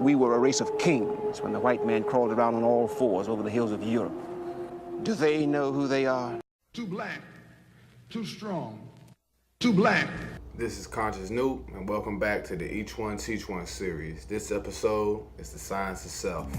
we were a race of kings when the white man crawled around on all fours over the hills of Europe. Do they know who they are? Too black, too strong, too black. This is Conscious Noob, and welcome back to the Each One Teach One series. This episode is the science of self.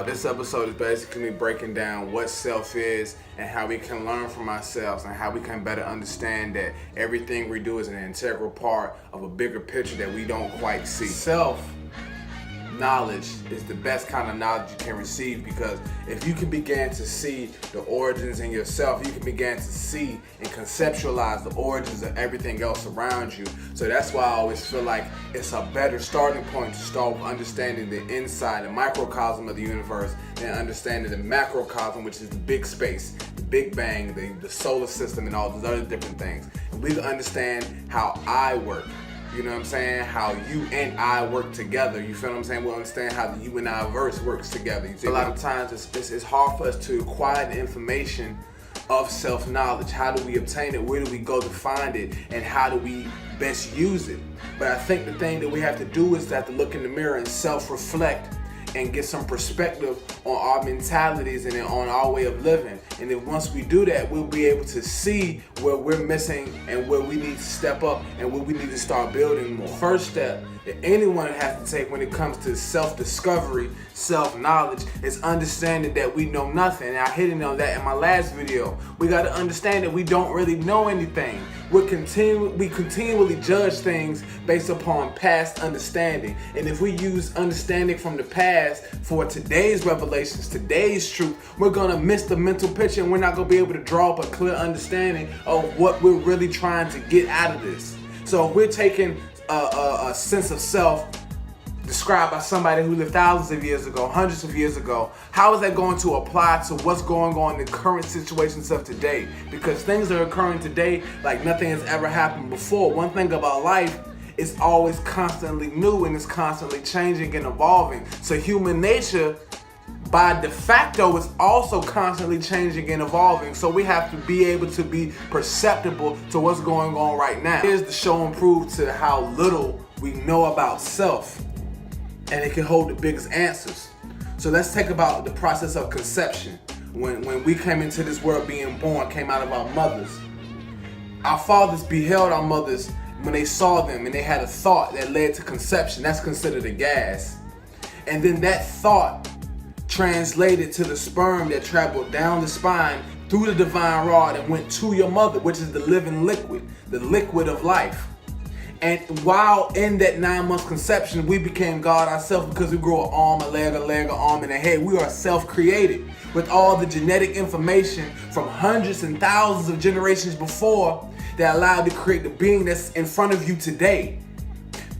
This episode is basically me breaking down what self is and how we can learn from ourselves and how we can better understand that everything we do is an integral part of a bigger picture that we don't quite see. Self-knowledge is the best kind of knowledge you can receive, because if you can begin to see the origins in yourself, you can begin to see and conceptualize the origins of everything else around you. So that's why I always feel like it's a better starting point to start with understanding the inside, the microcosm of the universe, than understanding the macrocosm, which is the big space, the Big Bang, the solar system, and all those other different things. And we can understand how I work. You know what I'm saying? How you and I work together. You feel what I'm saying? We'll understand how the you and I verse works together. You see, a lot of times it's hard for us to acquire the information of self-knowledge. How do we obtain it? Where do we go to find it? And how do we best use it? But I think the thing that we have to do is to look in the mirror and self-reflect and get some perspective on our mentalities and on our way of living. And then once we do that, we'll be able to see where we're missing and where we need to step up and where we need to start building more. First step that anyone has to take when it comes to self-discovery, self-knowledge, is understanding that we know nothing. And I hit on that in my last video. We got to understand that we don't really know anything. We continually judge things based upon past understanding. And if we use understanding from the past for today's revelations, today's truth, we're going to miss the mental picture, and we're not going to be able to draw up a clear understanding of what we're really trying to get out of this. So if we're taking a sense of self described by somebody who lived thousands of years ago, hundreds of years ago, how is that going to apply to what's going on in the current situations of today? Because things are occurring today like nothing has ever happened before. One thing about life, it's always constantly new and it's constantly changing and evolving. So human nature, by de facto, is also constantly changing and evolving. So we have to be able to be perceptible to what's going on right now. Here's the show and prove to how little we know about self, and it can hold the biggest answers. So let's take about the process of conception. When we came into this world, being born, came out of our mothers, our fathers beheld our mothers when they saw them, and they had a thought that led to conception. That's considered a gas. And then that thought translated to the sperm that traveled down the spine through the divine rod and went to your mother, which is the living liquid, the liquid of life. And while in that 9-month conception, we became God ourselves, because we grew an arm, a leg, an arm, and a head. We are self-created with all the genetic information from hundreds and thousands of generations before that allowed to create the being that's in front of you today.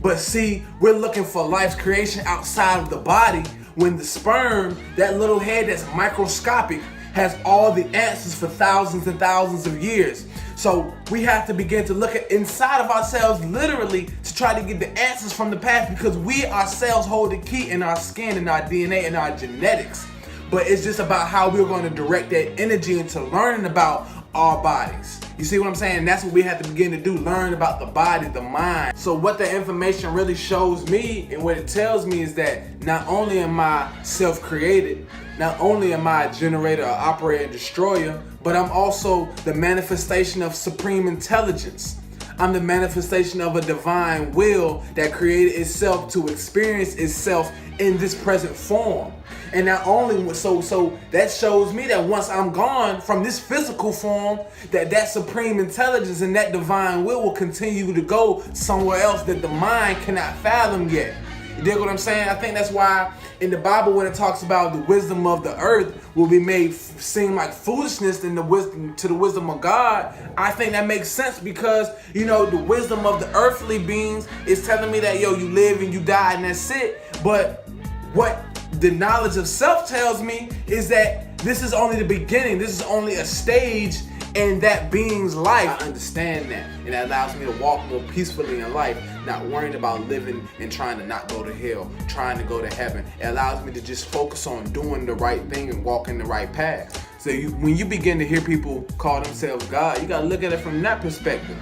But see, we're looking for life's creation outside of the body, when the sperm, that little head that's microscopic, has all the answers for thousands and thousands of years. So we have to begin to look at inside of ourselves literally to try to get the answers from the past, because we ourselves hold the key in our skin, in our DNA, and our genetics. But it's just about how we're going to direct that energy into learning about our bodies. You see what I'm saying? That's what we have to begin to do, learn about the body, the mind. So what the information really shows me and what it tells me is that not only am I self-created, not only am I a generator, or operator, and destroyer, but I'm also the manifestation of supreme intelligence. I'm the manifestation of a divine will that created itself to experience itself in this present form. And not only so that shows me that once I'm gone from this physical form, that supreme intelligence and that divine will continue to go somewhere else that the mind cannot fathom yet. You dig what I'm saying? I think that's why in the Bible, when it talks about the wisdom of the earth will be made seem like foolishness in the wisdom of God, I think that makes sense, because the wisdom of the earthly beings is telling me that you live and you die and that's it. But what the knowledge of self tells me is that this is only the beginning. This is only a stage in that being's life. I understand that, and that allows me to walk more peacefully in life, not worrying about living and trying to not go to hell, trying to go to heaven. It allows me to just focus on doing the right thing and walking the right path. So when you begin to hear people call themselves God, you gotta look at it from that perspective.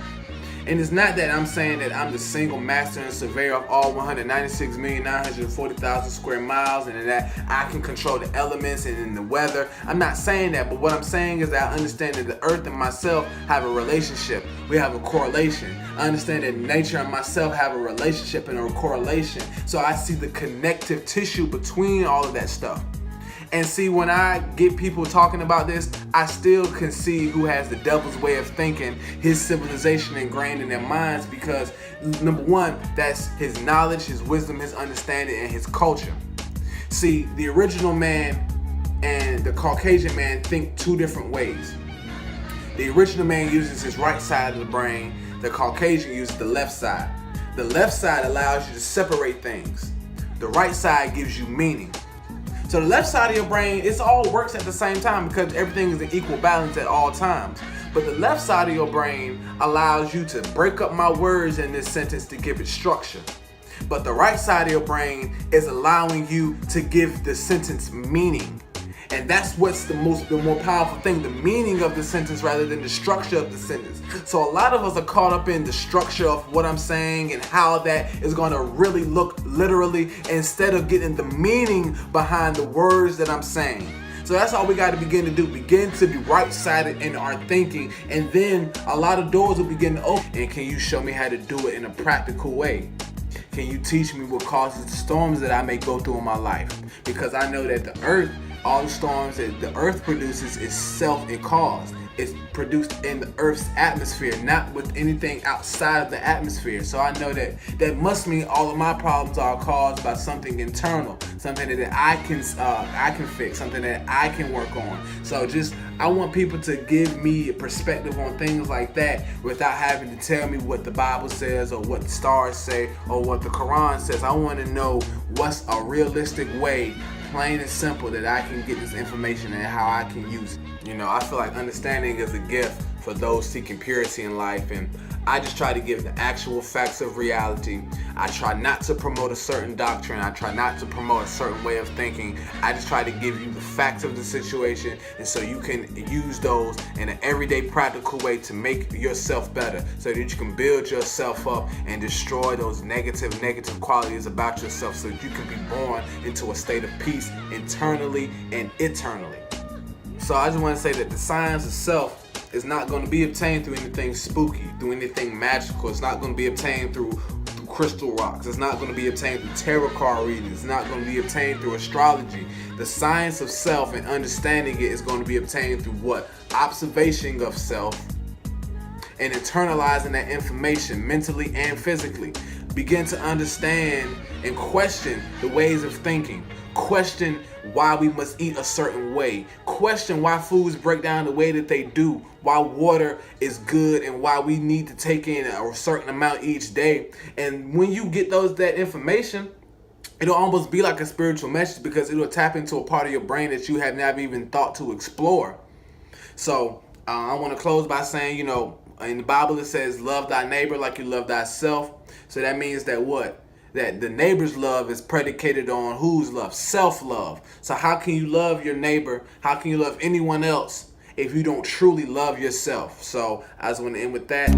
And it's not that I'm saying that I'm the single master and surveyor of all 196,940,000 square miles and that I can control the elements and the weather. I'm not saying that, but what I'm saying is that I understand that the earth and myself have a relationship. We have a correlation. I understand that nature and myself have a relationship and a correlation. So I see the connective tissue between all of that stuff. And see, when I get people talking about this, I still can see who has the devil's way of thinking, his civilization ingrained in their minds, because number one, that's his knowledge, his wisdom, his understanding, and his culture. See, the original man and the Caucasian man think two different ways. The original man uses his right side of the brain, the Caucasian uses the left side. The left side allows you to separate things. The right side gives you meaning. So the left side of your brain, it all works at the same time because everything is in equal balance at all times. But the left side of your brain allows you to break up my words in this sentence to give it structure. But the right side of your brain is allowing you to give the sentence meaning. And that's what's the more powerful thing, the meaning of the sentence rather than the structure of the sentence. So a lot of us are caught up in the structure of what I'm saying and how that is going to really look literally instead of getting the meaning behind the words that I'm saying. So that's all we got to begin to do. Begin to be right-sided in our thinking, and then a lot of doors will begin to open. And can you show me how to do it in a practical way? Can you teach me what causes the storms that I may go through in my life? Because I know that the earth, all the storms that the earth produces is self-caused. It's produced in the earth's atmosphere, not with anything outside of the atmosphere. So I know that must mean all of my problems are caused by something internal, something that I can fix, something that I can work on. So I want people to give me a perspective on things like that without having to tell me what the Bible says or what the stars say or what the Quran says. I want to know what's a realistic way, plain and simple, that I can get this information and how I can use it. You know, I feel like understanding is a gift for those seeking purity in life, and I just try to give the actual facts of reality. I try not to promote a certain doctrine. I try not to promote a certain way of thinking. I just try to give you the facts of the situation, and so you can use those in an everyday practical way to make yourself better, so that you can build yourself up and destroy those negative qualities about yourself, so that you can be born into a state of peace internally and eternally. So I just want to say that the science of self is not going to be obtained through anything spooky, through anything magical. It's not going to be obtained through crystal rocks. It's not going to be obtained through tarot card readings. It's not going to be obtained through astrology. The science of self and understanding it is going to be obtained through what? Observation of self and internalizing that information mentally and physically. Begin to understand and question the ways of thinking. Question why we must eat a certain way. Question why foods break down the way that they do. Why water is good and why we need to take in a certain amount each day. And when you get that information, it'll almost be like a spiritual message, because it'll tap into a part of your brain that you have never even thought to explore. So I want to close by saying, in the Bible it says, love thy neighbor like you love thyself. So that means that what? That the neighbor's love is predicated on whose love? Self-love. So how can you love your neighbor? How can you love anyone else if you don't truly love yourself? So I just want to end with that.